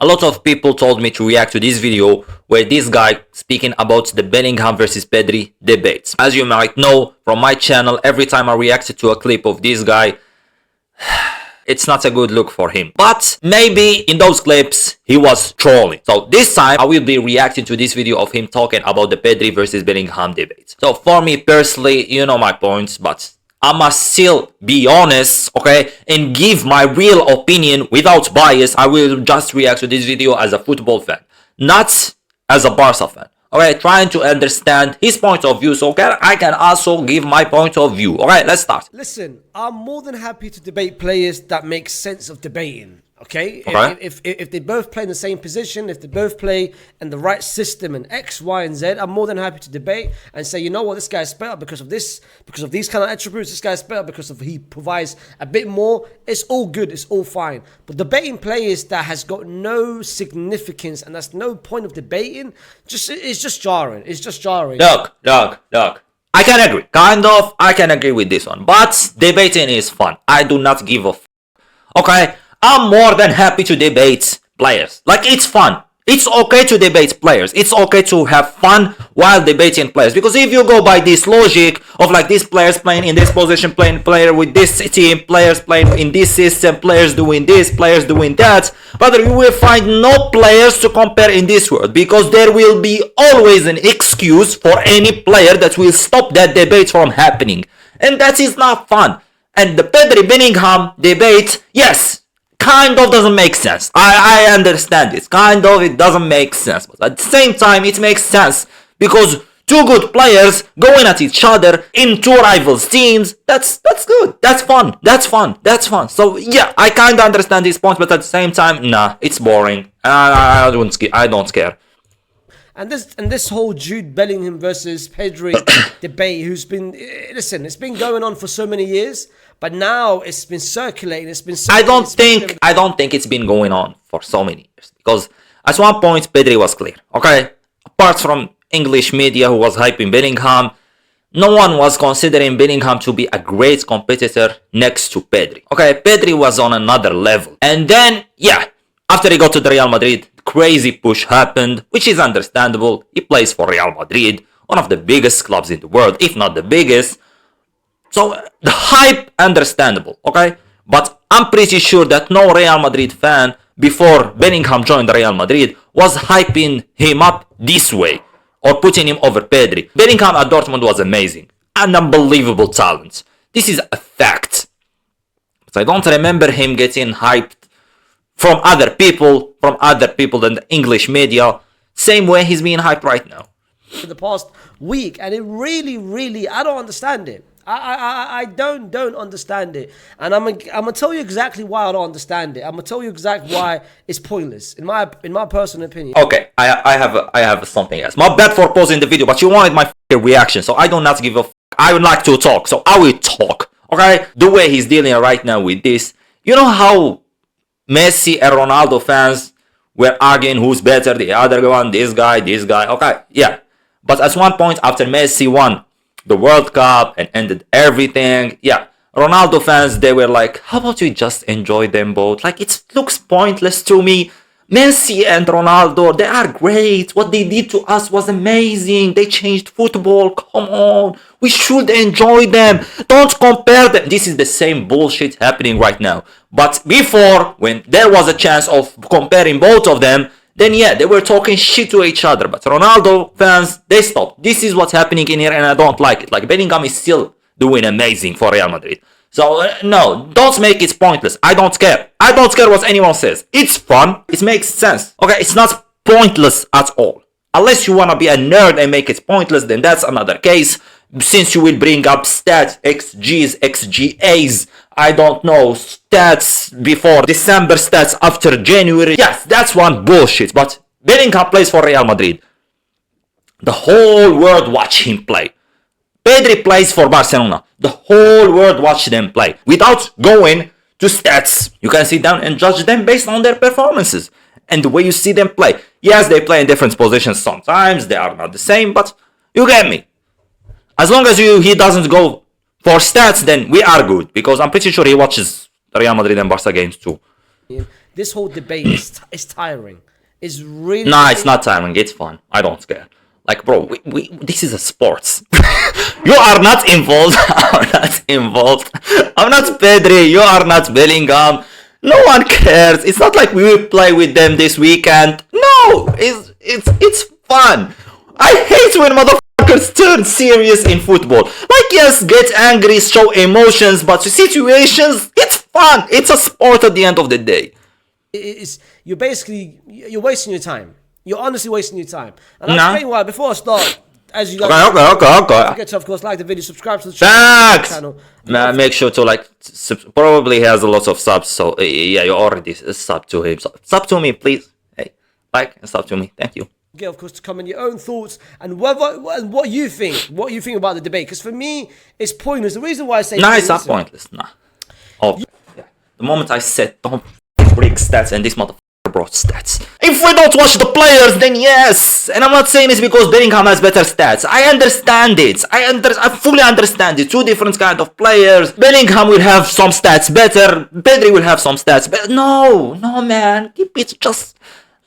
A lot of people told me to react to this video where this guy speaking about the Bellingham versus Pedri debates. As you might know from my channel, every time I reacted to a clip of this guy, it's not a good look for him. But maybe in those clips, he was trolling. So this time, I will be reacting to this video of him talking about the Pedri versus Bellingham debate. So for me personally, you know my points, but I must still be honest, okay, and give my real opinion without bias. I will just react to this video as a football fan, not as a Barca fan. Okay, trying to understand his point of view so I can also give my point of view. Alright, let's start. Listen, I'm more than happy to debate players that make sense of debating. Okay? If they both play in the same position, if they both play in the right system and X, Y, and Z, I'm more than happy to debate and say, you know what, this guy's better because of this, because of these kind of attributes. This guy's better because of he provides a bit more. It's all good. It's all fine. But debating players that has got no significance and that's no point of debating, it's just jarring. It's just jarring. Look. I can agree. I can agree with this one. But debating is fun. I do not give a f. Okay? I'm more than happy to debate players. Like, it's fun. It's okay to debate players. It's okay to have fun while debating players. Because if you go by this logic of like these players playing in this position, playing player with this team, players playing in this system, players doing this, players doing that, but you will find no players to compare in this world. Because there will be always an excuse for any player that will stop that debate from happening. And that is not fun. And the Pedri Bellingham debate, yes, kind of doesn't make sense. I understand this. Kind of it doesn't make sense. But at the same time, it makes sense. Because two good players going at each other in two rivals teams, that's good. That's fun. So yeah, I kind of understand this point. But at the same time, nah, it's boring. I don't care. And this whole Jude Bellingham versus Pedri debate, who's been, listen, it's been going on for so many years, but now it's been circulating. I don't think it's been going on for so many years, because at one point Pedri was clear. Okay, apart from English media who was hyping Bellingham, no one was considering Bellingham to be a great competitor next to Pedri. Okay, Pedri was on another level, and then yeah, after he got to the Real Madrid, crazy push happened, which is understandable. He plays for Real Madrid, one of the biggest clubs in the world, if not the biggest. So the hype, understandable, okay? But I'm pretty sure that no Real Madrid fan before Bellingham joined Real Madrid was hyping him up this way or putting him over Pedri. Bellingham at Dortmund was amazing, an unbelievable talent. This is a fact. But I don't remember him getting hyped from other people than the English media, same way he's being hyped right now. For the past week, and it really, I don't understand it. I don't understand it, and I'm gonna tell you exactly why I don't understand it. I'm gonna tell you exactly why it's pointless, in my personal opinion. Okay, I have something else. My bad for pausing the video, but you wanted my reaction, so I do not give a f. I would like to talk, so I will talk. Okay, the way he's dealing right now with this, you know how Messi and Ronaldo fans were arguing who's better, the other one, this guy, okay, yeah. But at one point, after Messi won the World Cup and ended everything, yeah, Ronaldo fans, they were like, how about we just enjoy them both? Like, it looks pointless to me. Messi and Ronaldo, they are great. What they did to us was amazing. They changed football. Come on. We should enjoy them. Don't compare them. This is the same bullshit happening right now. But before, when there was a chance of comparing both of them, then yeah, they were talking shit to each other. But Ronaldo fans, they stopped. This is what's happening in here and I don't like it. Like, Bellingham is still doing amazing for Real Madrid. So, no, don't make it pointless. I don't care. I don't care what anyone says. It's fun. It makes sense. Okay, it's not pointless at all. Unless you want to be a nerd and make it pointless, then that's another case. Since you will bring up stats, XGs, XGAs, I don't know, stats before December, stats after January. Yes, that's one bullshit. But Bellingham plays for Real Madrid. The whole world watch him play. Pedri plays for Barcelona. The whole world watch them play. Without going to stats, you can sit down and judge them based on their performances and the way you see them play. Yes, they play in different positions sometimes. They are not the same, but you get me. As long as he doesn't go for stats, then we are good. Because I'm pretty sure he watches Real Madrid and Barca games too. this whole debate is tiring. It's really Nah, it's not tiring. It's fun. I don't care. Like, bro, this is a sports. You are not involved. I'm not involved. I'm not Pedri. You are not Bellingham. No one cares. It's not like we will play with them this weekend. No, it's fun. I hate when motherfuckers turn serious in football. Like, yes, get angry, show emotions, but situations, it's fun. It's a sport at the end of the day. You're wasting your time. You're honestly wasting your time. And I'll explain why. Before I start, as you guys okay. forget to, of course, like the video, subscribe to the channel. Make sure to like. Probably has a lot of subs, so yeah, you already sub to him. Sub to me, please. Hey, like and sub to me. Thank you. Get, of course, to comment your own thoughts and what you think about the debate. Because for me, it's pointless. The reason why I say it's not pointless. Nah. Oh, yeah. The moment I said don't bring stats and this motherfucker brought stats. If we don't watch the players, then yes. And I'm not saying this because Bellingham has better stats. I understand it. I fully understand it. Two different kind of players. Bellingham will have some stats better. Pedri will have some stats better. No, man. Keep it just...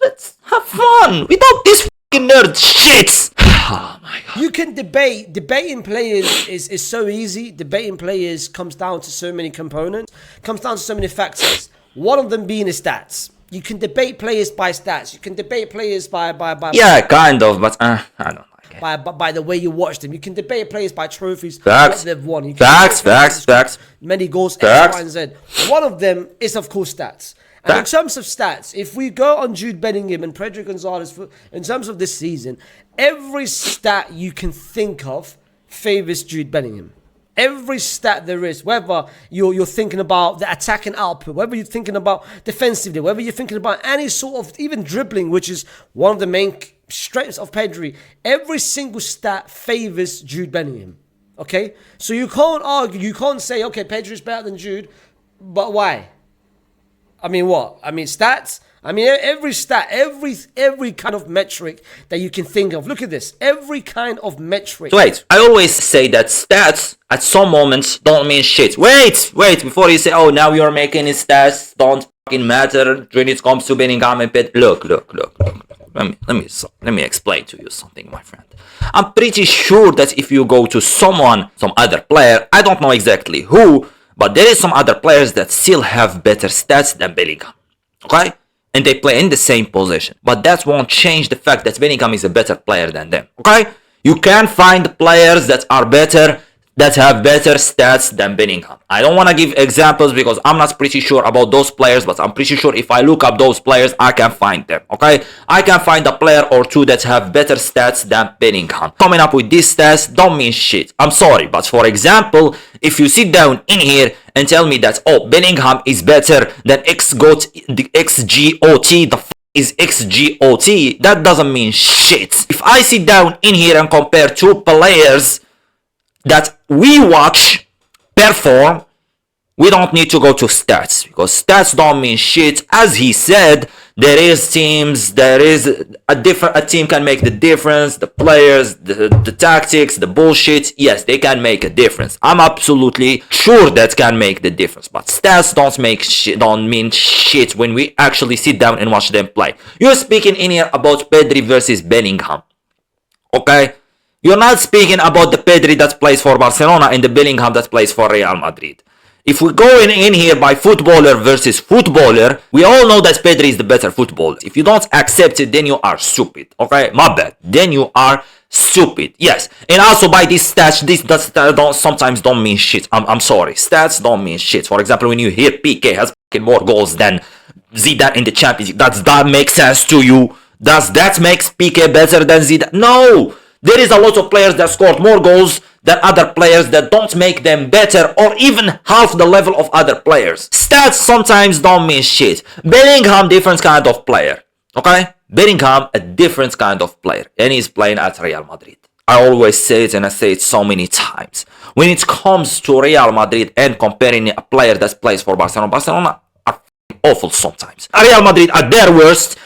Let's have fun without this fucking nerd shit. Oh my god. You can debate. Debating players is so easy. Debating players comes down to so many components. Comes down to so many factors. One of them being the stats. You can debate players by stats. You can debate players by yeah, kind of, but I don't like it. By the way you watch them. You can debate players by trophies. Facts. What they've won. You can facts. Many goals, X, Y, and Z. One of them is, of course, stats. And in terms of stats, if we go on Jude Bellingham and Pedri Gonzalez, in terms of this season, every stat you can think of favors Jude Bellingham. Every stat there is, whether you're thinking about the attacking output, whether you're thinking about defensively, whether you're thinking about any sort of even dribbling, which is one of the main strengths of Pedri, every single stat favors Jude Bellingham. Okay? So you can't argue, you can't say, okay, Pedri is better than Jude, but why? I mean, what? I mean, stats? I mean, every stat, every kind of metric that you can think of. Look at this. Every kind of metric. Wait, I always say that stats at some moments don't mean shit. Wait, before you say, oh, now you're making it stats don't fucking matter when it comes to Bellingham and Pedri. Look. Let me explain to you something, my friend. I'm pretty sure that if you go to some other player, I don't know exactly who, but there is some other players that still have better stats than Bellingham. Okay? And they play in the same position. But that won't change the fact that Bellingham is a better player than them. Okay? You can find players that are better, that have better stats than Bellingham. I don't want to give examples because I'm not pretty sure about those players, but I'm pretty sure if I look up those players, I can find them. Okay? I can find a player or two that have better stats than Bellingham. Coming up with these stats don't mean shit. I'm sorry, but for example, if you sit down in here and tell me that, oh, Bellingham is better than XGOT, the XGOT, the is XGOT, that doesn't mean shit. If I sit down in here and compare two players that we watch perform, we don't need to go to stats because stats don't mean shit. As he said, there is teams, there is a team can make the difference, the players, the tactics, the bullshit, yes, they can make a difference. I'm absolutely sure that can make the difference, but stats don't mean shit when we actually sit down and watch them play. You're speaking in here about Pedri versus Bellingham, okay? You're not speaking about the Pedri that plays for Barcelona and the Bellingham that plays for Real Madrid. If we go in here by footballer versus footballer, we all know that Pedri is the better footballer. If you don't accept it, then you are stupid. Okay? My bad. Then you are stupid. Yes. And also by these stats, sometimes don't mean shit. I'm sorry. Stats don't mean shit. For example, when you hear PK has more goals than Zidane in the Champions League, does that make sense to you? Does that make PK better than Zidane? No! There is a lot of players that scored more goals than other players that don't make them better or even half the level of other players. Stats sometimes don't mean shit. Bellingham, different kind of player. Okay? Bellingham, a different kind of player. And he's playing at Real Madrid. I always say it and I say it so many times. When it comes to Real Madrid and comparing a player that plays for Barcelona are awful sometimes. Real Madrid at their worst,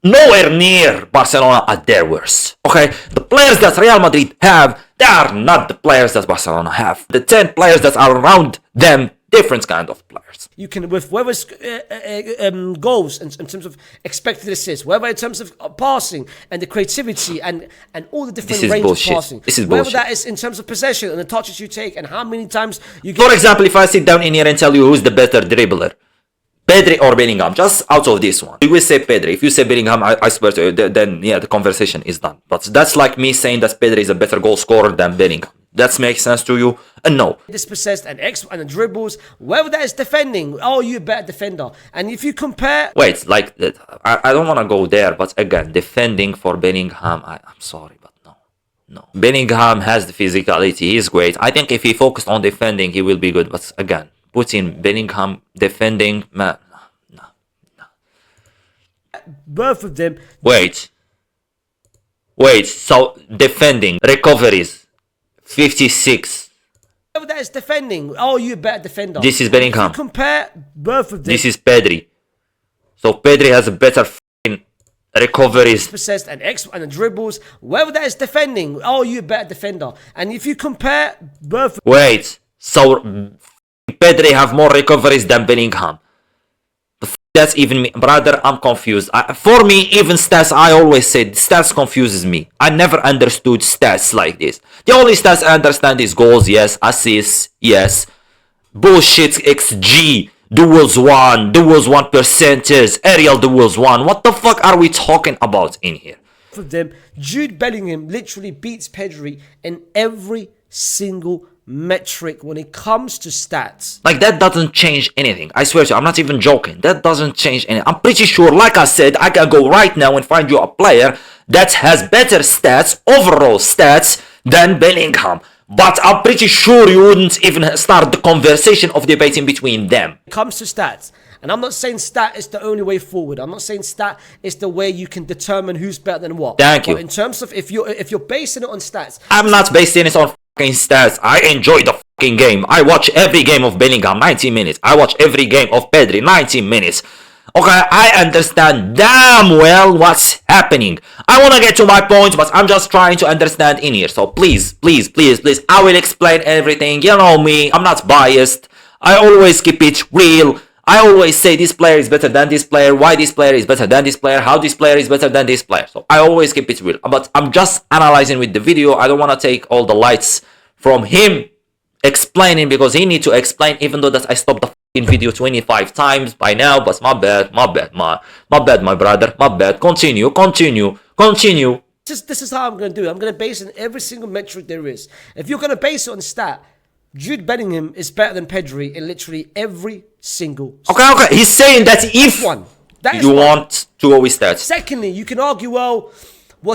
nowhere near Barcelona at their worst. Okay? The players that Real Madrid have, they are not the players that Barcelona have. The 10 players that are around them, Different kind of players. You can, with whether it's goals in terms of expected assists, whether in terms of passing and the creativity and all the different range of passing. This is whether bullshit. that is in terms of possession and the touches you take and how many times you get. For example, if I sit down in here and tell you who's the better dribbler, Pedri or Bellingham, just out of this one, you will say Pedri. If you say Bellingham, I swear to you, then yeah, the conversation is done. But that's like me saying that Pedri is a better goal scorer than Bellingham. That makes sense to you? No. Dispossessed and the dribbles, whether that is defending, oh, you're a better defender. And if you compare... Wait, like, I don't want to go there, but again, defending for Bellingham, I'm sorry, but no. Bellingham has the physicality, he's great. I think if he focused on defending, he will be good. But again, put in Bellingham defending, man, no. Both of them... Wait, so defending, recoveries, 56. Whether that is defending, oh, you're a better defender. This is Bellingham. If you compare both of them... This is Pedri. So Pedri has a better recoveries. Dispossessed and the dribbles, whether that is defending, oh, you're a better defender. And if you compare both... Wait, so Pedri have more recoveries than Bellingham. That's even me. Brother, I'm confused. For me, even stats, I always said, stats confuses me. I never understood stats like this. The only stats I understand is goals, yes. Assists, yes. Bullshit XG. Duels 1. Duels 1 percentage. Aerial duels 1. What the fuck are we talking about in here? For them, Jude Bellingham literally beats Pedri in every single metric when it comes to stats. Like, that doesn't change anything. I swear to you, I'm not even joking. That doesn't change anything. I'm pretty sure, like I said, I can go right now and find you a player that has better stats, overall stats, than Bellingham. But I'm pretty sure you wouldn't even start the conversation of debating between them. When it comes to stats, and I'm not saying stat is the only way forward. I'm not saying stat is the way you can determine who's better than what. Thank you. But in terms of if you're basing it on stats, I'm not basing it on fucking stats. I enjoy the fucking game. I watch every game of Bellingham, 90 minutes. I watch every game of Pedri, 90 minutes. Okay, I understand damn well what's happening. I want to get to my point, but I'm just trying to understand in here. So please, I will explain everything. You know me, I'm not biased. I always keep it real. I always say this player is better than this player, why this player is better than this player, how this player is better than this player. So I always keep it real. But I'm just analyzing with the video. I don't want to take all the lights from him explaining, because he need to explain, even though that I stopped the video 25 times by now. But my bad, my brother, my bad. Continue. This is how I'm going to do it. I'm going to base it on every single metric there is. If you're going to base it on stat, Jude Bellingham is better than Pedri in literally every single stat. Okay. He's saying that if you want to go with stats. Secondly, you can argue, well,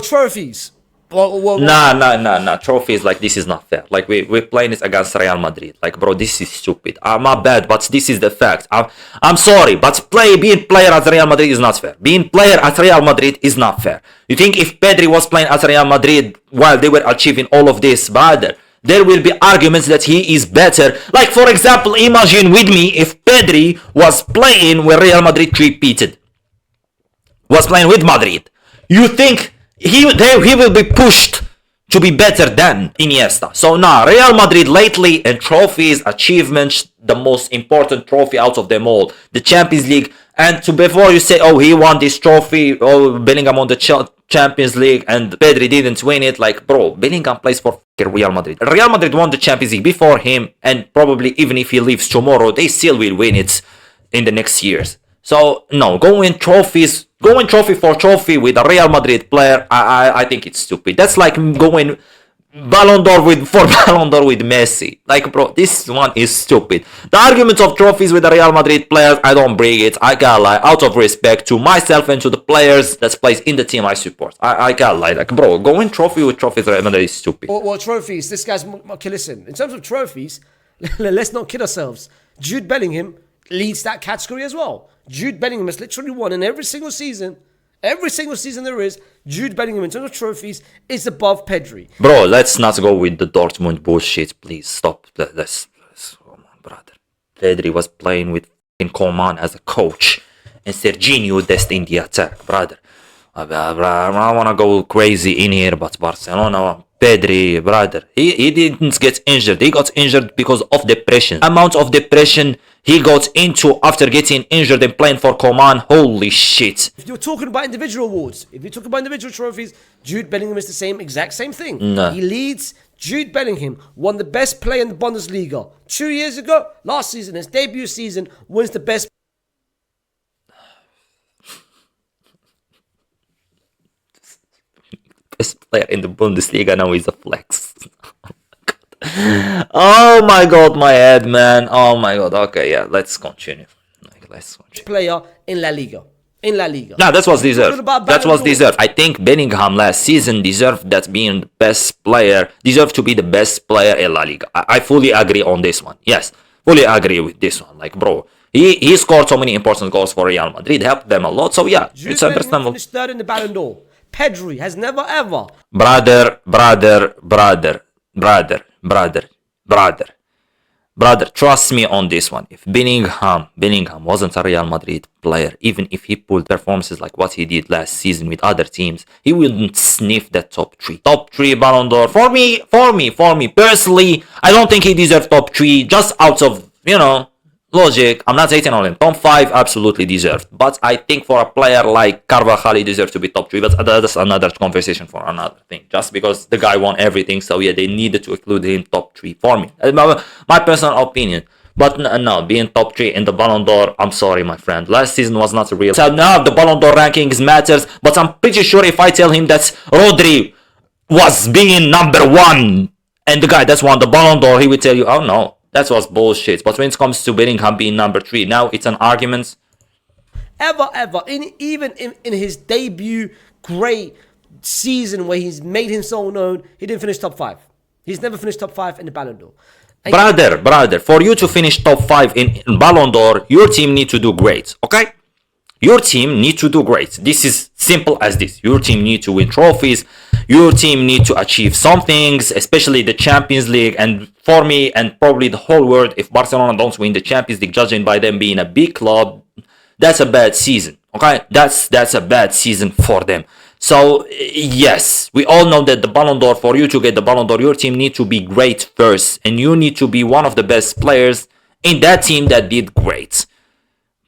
trophies. Nah. Trophies, like, this is not fair. Like, we're playing this against Real Madrid. Like, bro, this is stupid. My bad, but this is the fact. I'm sorry, but being player at Real Madrid is not fair. Being player at Real Madrid is not fair. You think if Pedri was playing at Real Madrid while they were achieving all of this, brother, there will be arguments that he is better. Like, for example, imagine with me if Pedri was playing where Real Madrid repeated. Was playing with Madrid. You think he will be pushed to be better than Iniesta? So now, Real Madrid lately and trophies, achievements, the most important trophy out of them all, the Champions League. And before you say, oh, he won this trophy, oh, Bellingham won the Champions League and Pedri didn't win it. Like, bro, Bellingham plays for Real Madrid. Real Madrid won the Champions League before him, and probably even if he leaves tomorrow, they still will win it in the next years. So, no, going trophy for trophy with a Real Madrid player, I think it's stupid. That's like going Ballon d'Or with Messi. Like, bro, this one is stupid. The argument of trophies with the Real Madrid players, I don't bring it. I can't lie, out of respect to myself and to the players that plays in the team I support. I can't lie. Like, bro, going trophy with trophies Real Madrid is stupid. Well, trophies, this guy's... Okay, listen, in terms of trophies, let's not kid ourselves. Jude Bellingham leads that category as well. Jude Bellingham has literally won in every single season there is. Jude Bellingham in terms of trophies is above Pedri. Bro, let's not go with the Dortmund bullshit, please. Stop. Let's come on, brother. Pedri was playing with Coman as a coach, and Serginho Dest in the attack, brother. I want to go crazy in here, but Barcelona Pedri, brother. He didn't get injured. He got injured because of depression. Amount of depression he got into after getting injured and playing for Coman. Holy shit. If you're talking about individual awards, if you're talking about individual trophies, Jude Bellingham is the exact same thing. No. He leads. Jude Bellingham won the best player in the Bundesliga 2 years ago. Last season, his debut season, wins the best. Best player in the Bundesliga now is a flex. Oh my god, my head, man. Oh my god. Okay, yeah, let's continue. Player in La Liga. No, that was deserved. That was deserved. I think Bellingham last season deserved that being the best player, deserved to be the best player in La Liga. I fully agree on this one. Yes, fully agree with this one. Like, bro, he scored so many important goals for Real Madrid, helped them a lot. So yeah, Jude it's understandable. Finished third in the Ballon d'Or. Pedri has never ever. Brother, trust me on this one. If Bellingham wasn't a Real Madrid player, even if he pulled performances like what he did last season with other teams, he wouldn't sniff that top 3. Top 3 Ballon d'Or. For me, personally, I don't think he deserves top 3 just out of, logic. I'm not hating on him. Top 5 absolutely deserved. But I think for a player like Carvajal, he deserves to be top 3. But that's another conversation for another thing. Just because the guy won everything. So yeah, they needed to include him top 3 for me. My personal opinion. But no, being top 3 in the Ballon d'Or, I'm sorry, my friend. Last season was not real. So now the Ballon d'Or rankings matters. But I'm pretty sure if I tell him that Rodri was being number 1 and the guy that's won the Ballon d'Or, he would tell you, oh no. That was bullshit. But when it comes to Bellingham being number 3, now it's an argument. Ever. Even in his debut great season where he's made himself known, he didn't finish top 5. He's never finished top 5 in the Ballon d'Or. Brother, for you to finish top 5 in Ballon d'Or, your team need to do great, okay? Your team need to do great. This is simple as this. Your team need to win trophies. Your team need to achieve some things, especially the Champions League. And for me, and probably the whole world, if Barcelona don't win the Champions League, judging by them being a big club, that's a bad season. Okay, that's a bad season for them. So yes, we all know that the Ballon d'Or, for you to get the Ballon d'Or, your team need to be great first, and you need to be one of the best players in that team that did great.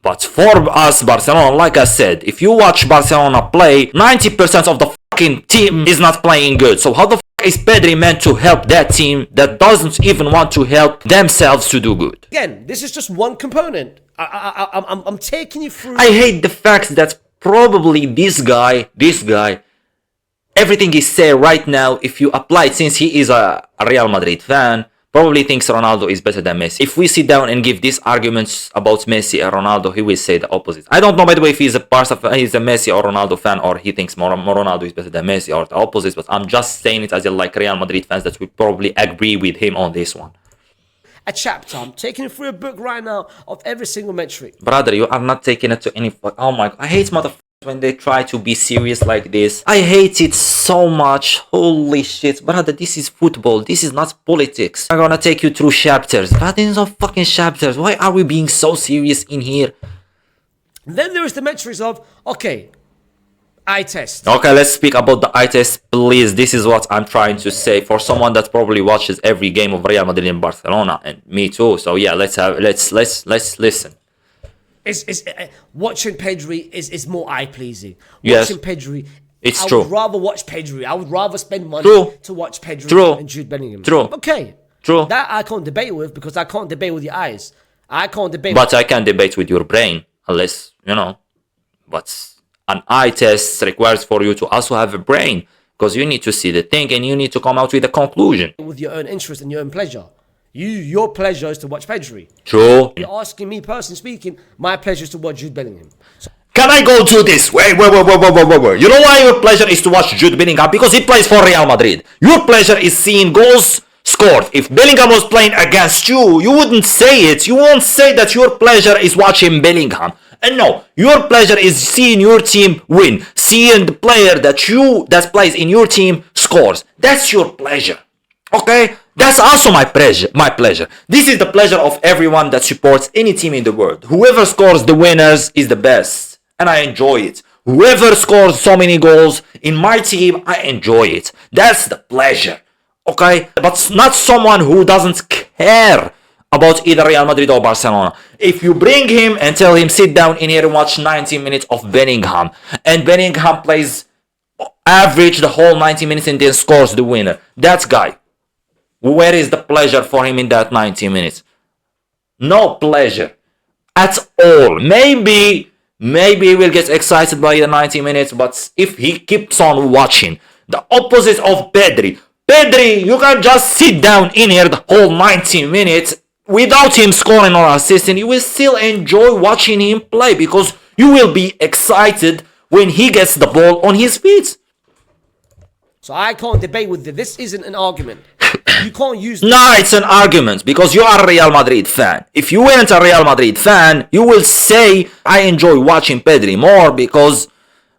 But for us, Barcelona, like I said, if you watch Barcelona play, 90% of the fucking team is not playing good. So how the fuck is Pedri meant to help that team that doesn't even want to help themselves to do good? Again, this is just one component. I'm taking you through. I hate the fact that probably this guy, everything he say right now, if you apply it, since he is a Real Madrid fan, probably thinks Ronaldo is better than Messi. If we sit down and give these arguments about Messi and Ronaldo, he will say the opposite. I don't know, by the way, if he's a Messi or Ronaldo fan, or he thinks more Ronaldo is better than Messi, or the opposite. But I'm just saying it as like Real Madrid fans that will probably agree with him on this one. A chapter. I'm taking you through a book right now of every single metric. Brother, you are not taking it to any. Oh my god, I hate motherfuckers when they try to be serious like this. I hate it so much. Holy shit, brother, this is football. This is not politics. I'm gonna take you through chapters. But these are fucking chapters. Why are we being so serious in here? Then there is the metrics of, okay, eye test. Okay, let's speak about the eye test, please. This is what I'm trying to say for someone that probably watches every game of Real Madrid and Barcelona, and me too. So yeah, let's listen. Watching Pedri is more eye pleasing. Yes. Watching Pedri, It's true. I would rather watch Pedri. I would rather spend money to watch Pedri and Jude Bellingham. True. Okay. True. That I can't debate with because I can't debate with your eyes. I can't debate. But I can debate with your brain, unless But an eye test requires for you to also have a brain, because you need to see the thing and you need to come out with a conclusion. With your own interest and your own pleasure. Your pleasure is to watch Pedri. True. You're asking me, personally speaking, my pleasure is to watch Jude Bellingham. Can I go to this? Wait. You know why your pleasure is to watch Jude Bellingham? Because he plays for Real Madrid. Your pleasure is seeing goals scored. If Bellingham was playing against you, you wouldn't say it. You won't say that your pleasure is watching Bellingham. And no, your pleasure is seeing your team win. Seeing the player that plays in your team scores. That's your pleasure. Okay? That's also my pleasure. This is the pleasure of everyone that supports any team in the world. Whoever scores the winners is the best. And I enjoy it. Whoever scores so many goals in my team, I enjoy it. That's the pleasure. Okay, but not someone who doesn't care about either Real Madrid or Barcelona. If you bring him and tell him sit down in here and watch 90 minutes of Bellingham, and Bellingham plays average the whole 90 minutes and then scores the winner, that guy, where is the pleasure for him in that 90 minutes? No pleasure at all. Maybe he will get excited by the 90 minutes, but if he keeps on watching the opposite of Pedri, you can just sit down in here the whole 90 minutes without him scoring or assisting. You will still enjoy watching him play because you will be excited when he gets the ball on his feet. So I can't debate with this. This isn't an argument. You can't use... No, it's an argument because you are a Real Madrid fan. If you weren't a Real Madrid fan, you will say, I enjoy watching Pedri more because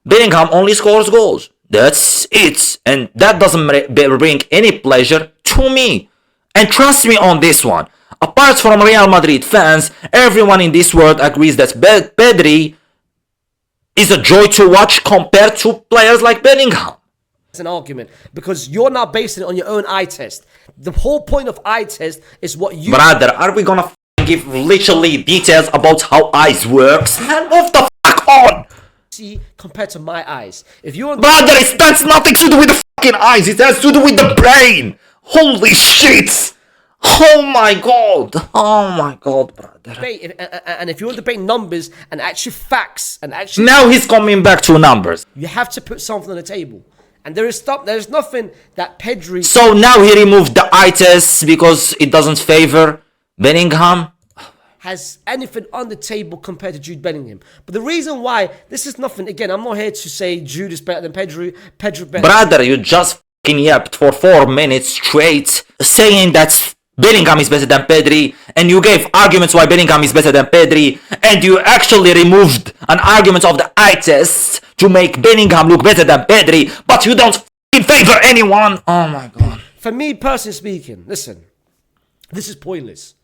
Bellingham only scores goals. That's it. And that doesn't bring any pleasure to me. And trust me on this one. Apart from Real Madrid fans, everyone in this world agrees that Pedri is a joy to watch compared to players like Bellingham. It's an argument because you're not basing it on your own eye test. The whole point of eye test is what you... Brother, are we gonna give literally details about how eyes works? Man, move the fuck on! See compared to my eyes. If you want... Brother, that's nothing to do with the fucking eyes. It has to do with the brain. Holy shit. Oh my god. Oh my god, brother. And if you want to debate numbers and actually facts and actually... Now he's coming back to numbers. You have to put something on the table. And there's nothing that Pedri... So now he removed the eye test because it doesn't favor Bellingham? Has anything on the table compared to Jude Bellingham. But the reason why, this is nothing, again, I'm not here to say Jude is better than Pedri better... Brother, you just fucking yapped for 4 minutes straight saying that Bellingham is better than Pedri, and you gave arguments why Bellingham is better than Pedri, and you actually removed an argument of the eye test to make Bellingham look better than Pedri, but you don't favor anyone. Oh my god. For me, personally speaking, listen, this is pointless.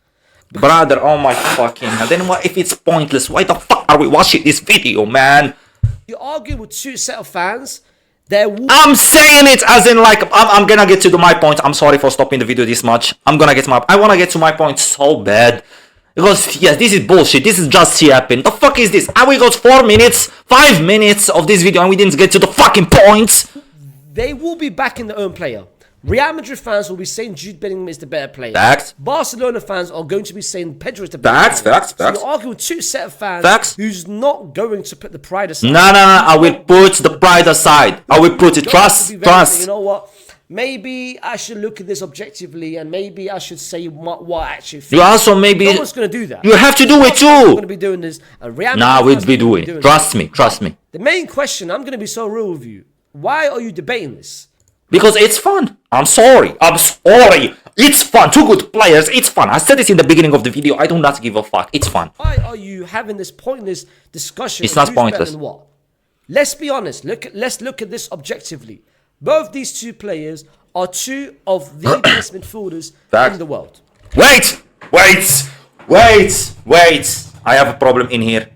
Brother, oh my fucking hell. Then what if it's pointless? Why the fuck are we watching this video, man? You argue with two set of fans. I'm saying it as in like I'm gonna get to my point. I'm sorry for stopping the video this much. I wanna get to my point so bad. Because yes, this is bullshit. This is just yapping. The fuck is this? And we got 4 minutes, 5 minutes of this video and we didn't get to the fucking point. They will be backing their own player. Real Madrid fans will be saying Jude Bellingham is the better player. Facts. Barcelona fans are going to be saying Pedri is the better player. Facts. So you're arguing with two set of fans who's not going to put the pride aside. No. I will put the pride aside. I will put it. Trust. You know what? Maybe I should look at this objectively and maybe I should say what I actually feel. You also maybe... No one's going to do that. You have to do it too. I'm going to be doing this. Nah, we'll be doing it. Trust me. The main question, I'm going to be so real with you. Why are you debating this? Because it's fun. I'm sorry. It's fun. Two good players. It's fun. I said this in the beginning of the video. I do not give a fuck. It's fun. Why are you having this pointless discussion? It's not pointless. What? Let's be honest. Let's look at this objectively. Both these two players are two of the best midfielders in the world. Wait. I have a problem in here.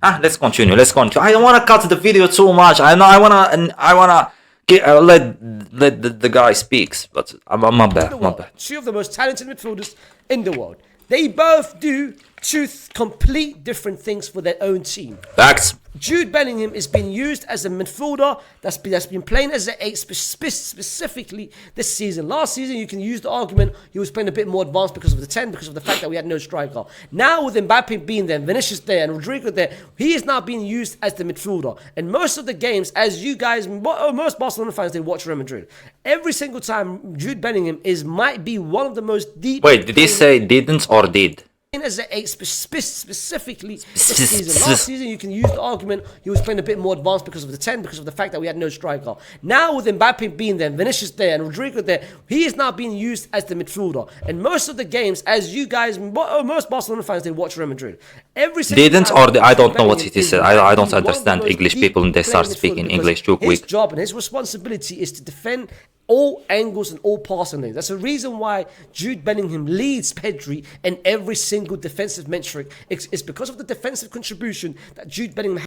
Let's continue. I don't want to cut the video too much. I wanna let the guy speaks, but my bad. Two of the most talented midfielders in the world. They both do two complete different things for their own team. Facts. Jude Bellingham is being used as a midfielder that's been playing as an 8 specifically this season. Last season, you can use the argument he was playing a bit more advanced because of the 10, because of the fact that we had no striker. Now with Mbappe being there, Vinicius there, and Rodrigo there, he is now being used as the midfielder. And most of the games, as you guys, most Barcelona fans, they watch Real Madrid. Every single time, Jude Bellingham might be one of the most deep... Wait, did he say didn't or did? As an 8 specifically this season. Last season, you can use the argument he was playing a bit more advanced because of the 10, because of the fact that we had no striker. Now with Mbappe being there, Vinicius there, and Rodrigo there, he is now being used as the midfielder. And most of the games, as you guys, most Barcelona fans, they watch Real Madrid. Every single didn't or I don't know what he said. I don't understand English. People they start speaking English too quick. His job and his responsibility is to defend all angles and all passing lanes. That's the reason why Jude Bellingham leads Pedri in every single defensive metric. It's because of the defensive contribution that Jude Bellingham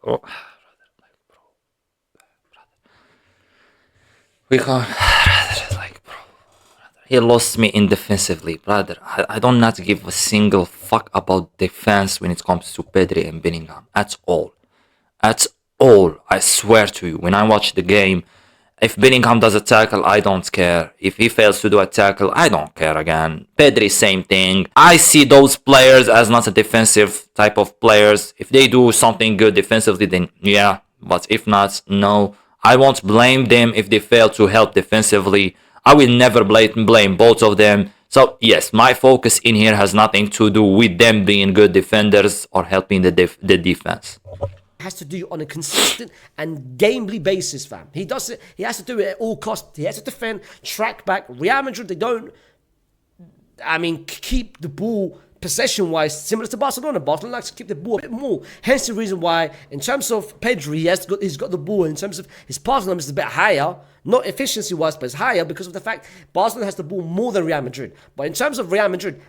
has. We can't. Like, bro, he lost me in defensively, brother. I don't not give a single fuck about defense when it comes to Pedri and Bellingham. At all. At all. I swear to you. When I watch the game, if Bellingham does a tackle, I don't care. If he fails to do a tackle, I don't care again. Pedri, same thing. I see those players as not a defensive type of players. If they do something good defensively, then yeah. But if not, no. I won't blame them if they fail to help defensively. I will never blame both of them. So yes, my focus in here has nothing to do with them being good defenders or helping the defense. Has to do on a consistent and gamely basis, fam. He does it. He has to do it at all costs. He has to defend, track back. Real Madrid, they don't. I mean, keep the ball possession-wise similar to Barcelona. Barcelona likes to keep the ball a bit more. Hence the reason why, in terms of Pedri, he's got the ball. In terms of his pass numbers, is a bit higher. Not efficiency-wise, but it's higher because of the fact Barcelona has the ball more than Real Madrid. But in terms of Real Madrid,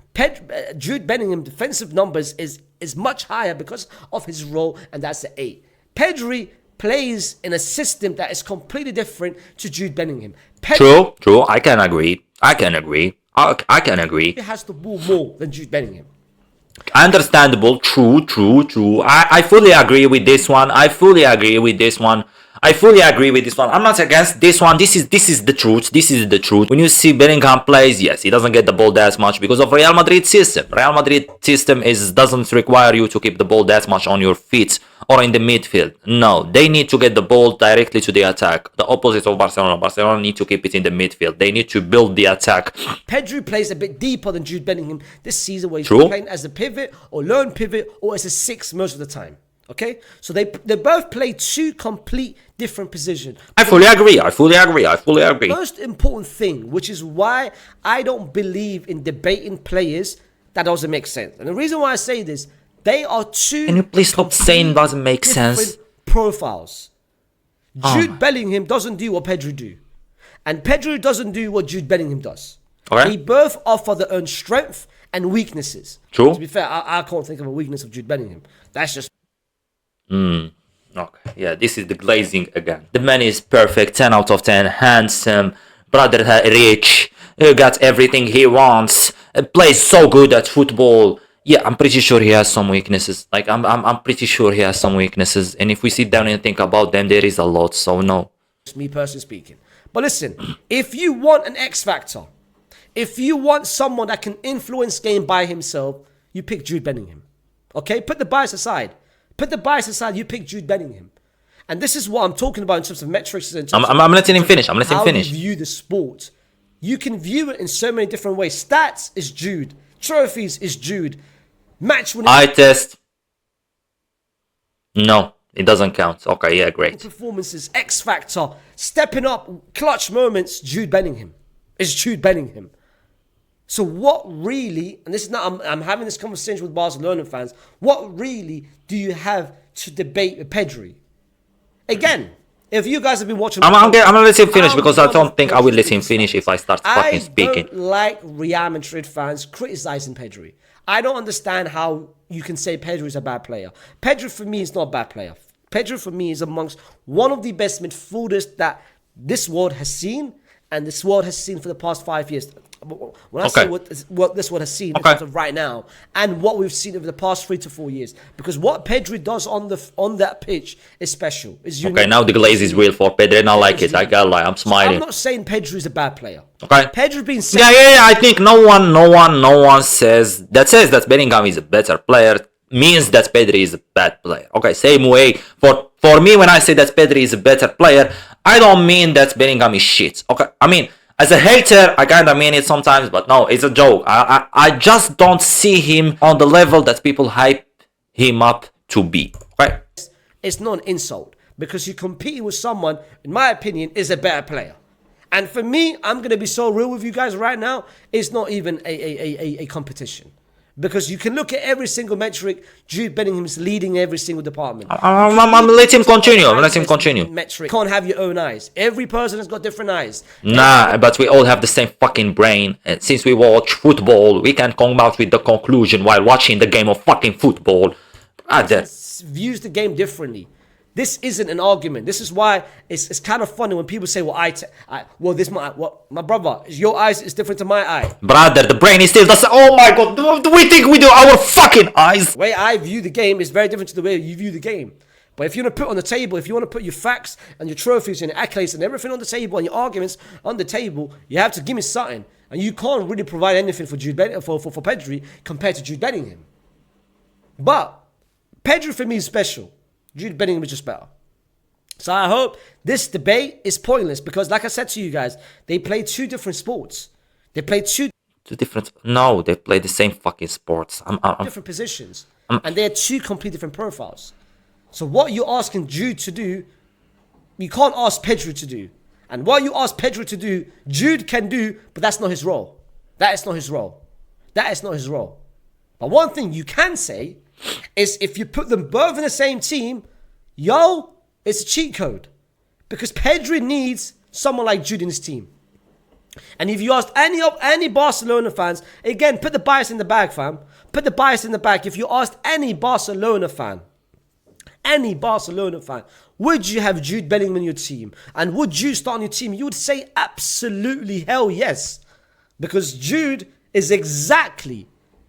Jude Bellingham defensive numbers is much higher because of his role, and that's the 8. Pedri plays in a system that is completely different to Jude Bellingham. True. I can agree. I can agree. He has the ball more than Jude Bellingham. Understandable. True. I fully agree with this one. I'm not against this one. This is the truth. When you see Bellingham plays, yes, he doesn't get the ball that much because of Real Madrid system. Real Madrid system doesn't require you to keep the ball that much on your feet or in the midfield. No, they need to get the ball directly to the attack. The opposite of Barcelona. Barcelona need to keep it in the midfield. They need to build the attack. Pedri plays a bit deeper than Jude Bellingham this season, where he's playing as a pivot or lone pivot or as a 6 most of the time. Okay, so they both play 2 complete different positions. I fully agree. Most important thing, which is why I don't believe in debating players, that doesn't make sense. And the reason why I say this, they are 2. Can you please stop saying doesn't make sense? Profiles. Jude Bellingham doesn't do what Pedri do, and Pedri doesn't do what Jude Bellingham does. Okay. They both offer their own strength and weaknesses. True. To be fair, I can't think of a weakness of Jude Bellingham. That's just. Okay, yeah, this is the glazing again. The man is perfect, 10 out of 10, handsome, brother rich, got everything he wants, plays so good at football. Yeah, I'm pretty sure he has some weaknesses. Like, I'm pretty sure he has some weaknesses. And if we sit down and think about them, there is a lot, so no. Me personally speaking. But listen, if you want an X factor, if you want someone that can influence game by himself, you pick Jude Bellingham. Okay, put the bias aside. You pick Jude Bellingham. And this is what I'm talking about in terms of metrics. I'm letting him finish. How you view the sport. You can view it in so many different ways. Stats is Jude. Trophies is Jude. Match winning. Eye test. No, it doesn't count. Okay, yeah, great. Performances, X factor, stepping up, clutch moments, Jude Bellingham. It's Jude Bellingham. So what really, and this is not, I'm having this conversation with Barcelona fans, what really do you have to debate with Pedri? Again, if you guys have been watching... I'm gonna let him finish because I don't think I will let him finish if I start fucking speaking. I don't like Real Madrid fans criticizing Pedri. I don't understand how you can say Pedri is a bad player. Pedri for me is not a bad player. Pedri for me is amongst one of the best midfielders that this world has seen, and this world has seen for the past 5 years. When I say what this world has seen in terms of right now, and what we've seen over the past 3 to 4 years, because what Pedri does on that pitch is special. Is unique. Okay, now the glaze is real for Pedri, and I like it. I gotta lie, I'm smiling. I'm not saying Pedri is a bad player. Okay. Pedri being said, yeah. I think no one says that Bellingham is a better player means that Pedri is a bad player. Okay, same way for me when I say that Pedri is a better player, I don't mean that Bellingham is shit. Okay, I mean. As a hater, I kinda mean it sometimes, but no, it's a joke. I just don't see him on the level that people hype him up to be. Right? It's not an insult because you're competing with someone, in my opinion, is a better player. And for me, I'm gonna be so real with you guys right now. It's not even a competition. Because you can look at every single metric. Jude Bellingham is leading every single department. I'm let him continue. Metric. You can't have your own eyes. Every person has got different eyes. Nah, but we all have the same fucking brain. And since we watch football, we can come out with the conclusion while watching the game of fucking football. Views the game differently. This isn't an argument. This is why it's kind of funny when people say, well, my brother, your eyes is different to my eye. Brother, the brain is still the same. Oh my god, do we think we do our fucking eyes? The way I view the game is very different to the way you view the game. But if you want to put on the table, if you want to put your facts and your trophies and your accolades and everything on the table and your arguments on the table, you have to give me something. And you can't really provide anything for for Pedri compared to Jude Bellingham. But Pedri for me is special. Jude Bellingham is just better. So I hope this debate is pointless because, like I said to you guys, they play two different sports. They play two different. No, they play the same fucking sports. Different positions, and they're two completely different profiles. So what you're asking Jude to do, you can't ask Pedri to do. And what you ask Pedri to do, Jude can do, but that's not his role. That is not his role. That is not his role. But one thing you can say is if you put them both in the same team, it's a cheat code. Because Pedri needs someone like Jude in his team. And if you asked any Barcelona fans, again, put the bias in the bag, fam. Put the bias in the bag. If you asked any Barcelona fan, would you have Jude Bellingham in your team? And would Jude start on your team? You would say absolutely hell yes. Because Jude is exactly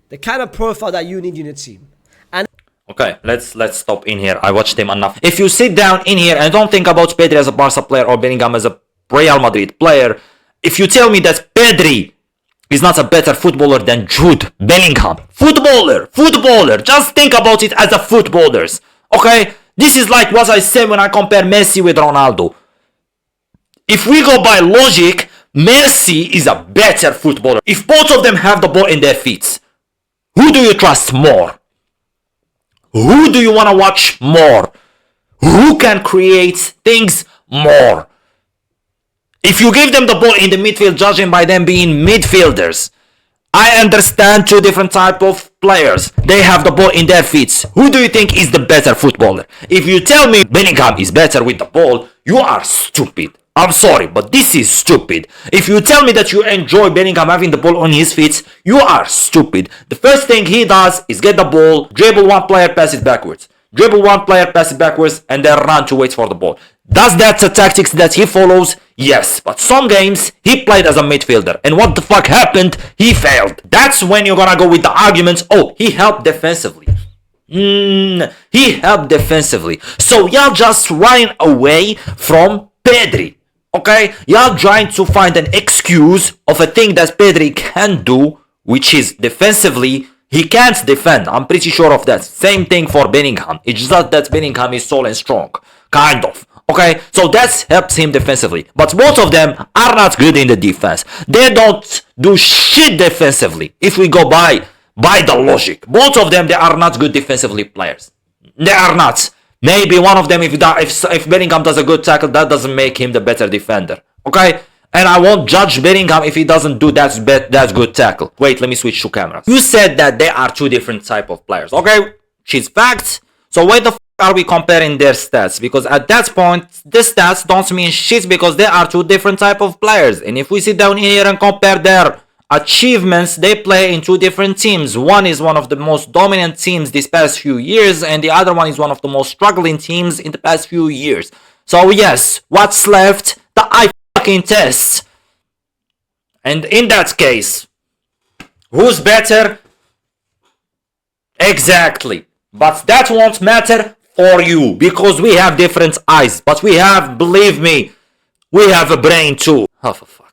the kind of profile that you need in your team. And okay, let's stop in here. I watched him enough. If you sit down in here and don't think about Pedri as a Barca player or Bellingham as a Real Madrid player, if you tell me that Pedri is not a better footballer than Jude Bellingham, footballer, just think about it as a footballers. Okay, this is like what I said when I compare Messi with Ronaldo. If we go by logic, Messi is a better footballer. If both of them have the ball in their feet, who do you trust more? Who do you want to watch more? Who can create things more? If you give them the ball in the midfield, judging by them being midfielders, I understand two different type of players. They have the ball in their feet. Who do you think is the better footballer? If you tell me Bellingham is better with the ball, you are stupid. I'm sorry, but this is stupid. If you tell me that you enjoy Bellingham having the ball on his feet, you are stupid. The first thing he does is get the ball, dribble one player, pass it backwards. Dribble one player, pass it backwards, and then run to wait for the ball. Does that the tactics that he follows? Yes, but some games he played as a midfielder, and what the fuck happened? He failed. That's when you're gonna go with the arguments, oh, he helped defensively. He helped defensively. So y'all just running away from Pedri. Okay? Y'all trying to find an excuse of a thing that Pedri can do, which is defensively, he can't defend. I'm pretty sure of that. Same thing for Bellingham. It's just that Bellingham is tall and strong. Kind of. Okay, so that helps him defensively. But both of them are not good in the defense. They don't do shit defensively. If we go by the logic, both of them, they are not good defensively players. They are not. Maybe one of them, if Bellingham does a good tackle, that doesn't make him the better defender. Okay, and I won't judge Bellingham if he doesn't do that good tackle. Wait, let me switch to cameras. You said that they are two different type of players. Okay, she's facts. So why the f are we comparing their stats? Because at that point, the stats don't mean shit because they are two different type of players. And if we sit down here and compare their achievements, they play in two different teams. One is one of the most dominant teams this past few years, and the other one is one of the most struggling teams in the past few years. So yes, what's left? The eye fucking test. And in that case, who's better? Exactly. But that won't matter for you because we have different eyes. But we have, believe me, we have a brain too. Oh, for fuck.